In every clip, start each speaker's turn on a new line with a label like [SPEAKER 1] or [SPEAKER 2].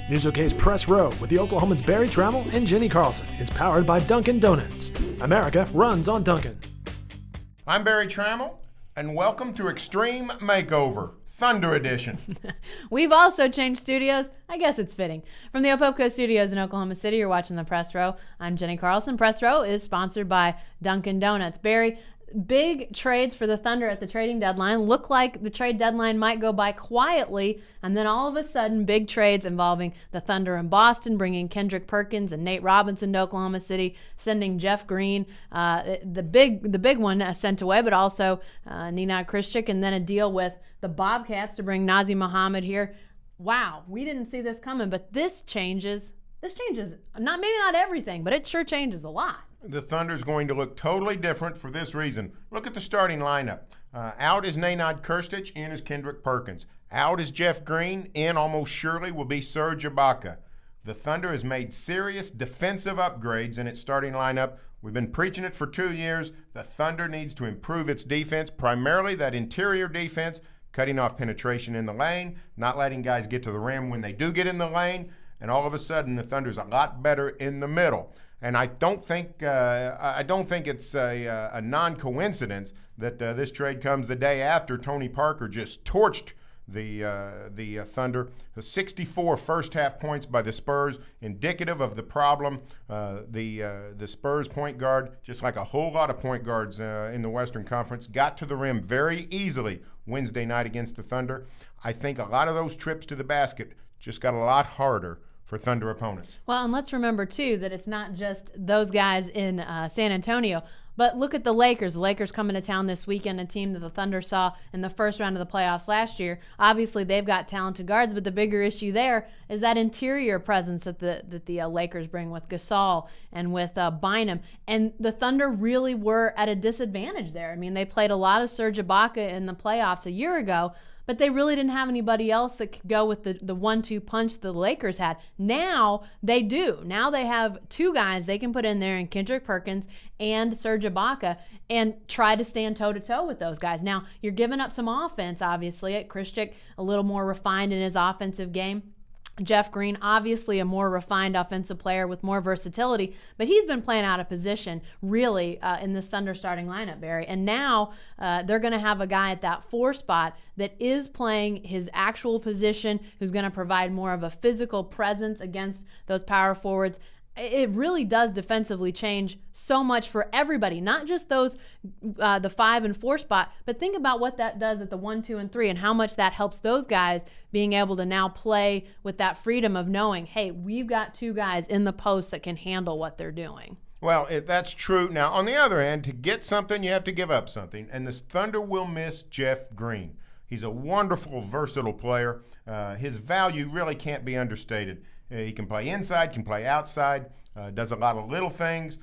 [SPEAKER 1] Musok's Press Row with the Oklahomans Barry Tramel and Jenni Carlson is powered by Dunkin' Donuts. America runs on Dunkin'.
[SPEAKER 2] I'm Barry Tramel, and welcome to Extreme Makeover, Thunder Edition.
[SPEAKER 3] We've also changed studios. I guess it's fitting. From the Opopco Studios in Oklahoma City, you're watching the Press Row. I'm Jenni Carlson. Press Row is sponsored by Dunkin' Donuts. Barry, big trades for the Thunder at the trading deadline. Look like the trade deadline might go by quietly, and then all of a sudden, big trades involving the Thunder in Boston, bringing Kendrick Perkins and Nate Robinson to Oklahoma City, sending Jeff Green, the big one sent away, but also Nenad Krishik, and then a deal with the Bobcats to bring Nazr Mohammed here. Wow, we didn't see this coming, but this changes. Maybe not everything, but it sure changes a lot.
[SPEAKER 2] The Thunder is going to look totally different for this reason. Look at the starting lineup. Out is Nenad Krishik, in is Kendrick Perkins. Out is Jeff Green, in almost surely will be Serge Ibaka. The Thunder has made serious defensive upgrades in its starting lineup. We've been preaching it for 2 years. The Thunder needs to improve its defense, primarily that interior defense, cutting off penetration in the lane, not letting guys get to the rim when they do get in the lane, and all of a sudden the Thunder's a lot better in the middle. And I don't think it's a non-coincidence that this trade comes the day after Tony Parker just torched the Thunder. 64 first-half points by the Spurs, indicative of the problem. The Spurs point guard, just like a whole lot of point guards in the Western Conference, got to the rim very easily Wednesday night against the Thunder. I think a lot of those trips to the basket just got a lot harder for Thunder opponents.
[SPEAKER 3] Well, and let's remember, too, that it's not just those guys in San Antonio, but look at the Lakers. The Lakers coming to town this weekend, a team that the Thunder saw in the first round of the playoffs last year. Obviously, they've got talented guards, but the bigger issue there is that interior presence that the Lakers bring with Gasol and with Bynum. And the Thunder really were at a disadvantage there. I mean, they played a lot of Serge Ibaka in the playoffs a year ago, but they really didn't have anybody else that could go with the 1-2 punch the Lakers had. Now they do. Now they have two guys they can put in there in Kendrick Perkins and Serge Ibaka and try to stand toe-to-toe with those guys. Now, you're giving up some offense, obviously, at Krishik, a little more refined in his offensive game. Jeff Green, obviously a more refined offensive player with more versatility, but he's been playing out of position, really, in this Thunder starting lineup, Barry. And now they're going to have a guy at that 4 spot that is playing his actual position, who's going to provide more of a physical presence against those power forwards. It really does defensively change so much for everybody, not just those the 5 and 4 spot, but think about what that does at the 1, 2, and 3 and how much that helps those guys being able to now play with that freedom of knowing, hey, we've got 2 guys in the post that can handle what they're doing.
[SPEAKER 2] Well, that's true. Now, on the other hand, to get something, you have to give up something, and the Thunder will miss Jeff Green. He's a wonderful, versatile player. His value really can't be understated. He can play inside, can play outside, does a lot of little things.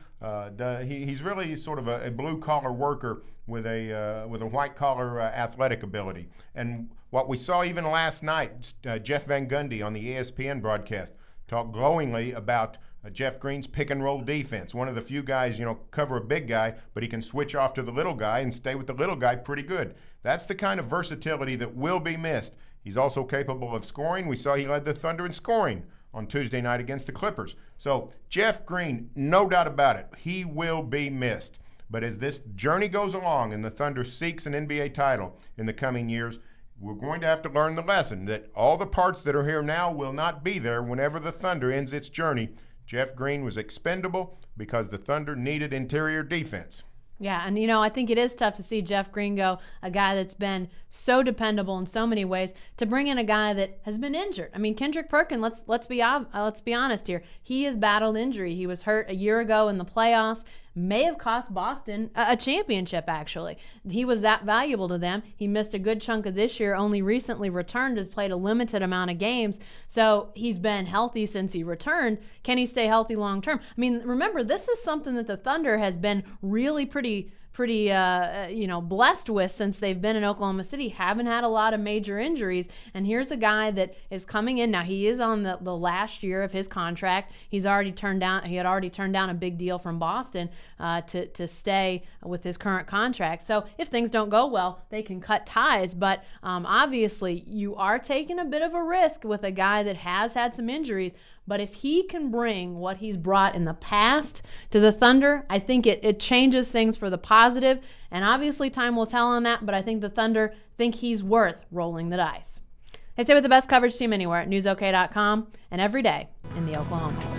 [SPEAKER 2] He's really sort of a blue-collar worker with a white-collar athletic ability. And what we saw even last night, Jeff Van Gundy on the ESPN broadcast talked glowingly about Jeff Green's pick-and-roll defense. One of the few guys, cover a big guy, but he can switch off to the little guy and stay with the little guy pretty good. That's the kind of versatility that will be missed. He's also capable of scoring. We saw he led the Thunder in scoring on Tuesday night against the Clippers. So Jeff Green, no doubt about it, he will be missed. But as this journey goes along and the Thunder seeks an NBA title in the coming years, we're going to have to learn the lesson that all the parts that are here now will not be there whenever the Thunder ends its journey. Jeff Green was expendable because the Thunder needed interior defense.
[SPEAKER 3] Yeah, and I think it is tough to see Jeff Green go, a guy that's been so dependable in so many ways, to bring in a guy that has been injured. I mean, Kendrick Perkins, let's be honest here. He has battled injury. He was hurt a year ago in the playoffs. May have cost Boston a championship, actually. He was that valuable to them. He missed a good chunk of this year, only recently returned, has played a limited amount of games. So he's been healthy since he returned. Can he stay healthy long term? I mean, remember, this is something that the Thunder has been really pretty blessed with since they've been in Oklahoma City. Haven't had a lot of major injuries, and here's a guy that is coming in now. He is on the last year of his contract. He had already turned down a big deal from Boston to stay with his current contract. So if things don't go well, they can cut ties. But obviously, you are taking a bit of a risk with a guy that has had some injuries. But if he can bring what he's brought in the past to the Thunder, I think it changes things for the positive. And obviously time will tell on that, but I think the Thunder think he's worth rolling the dice. Hey, stay with the best coverage team anywhere at newsok.com and every day in the Oklahoma.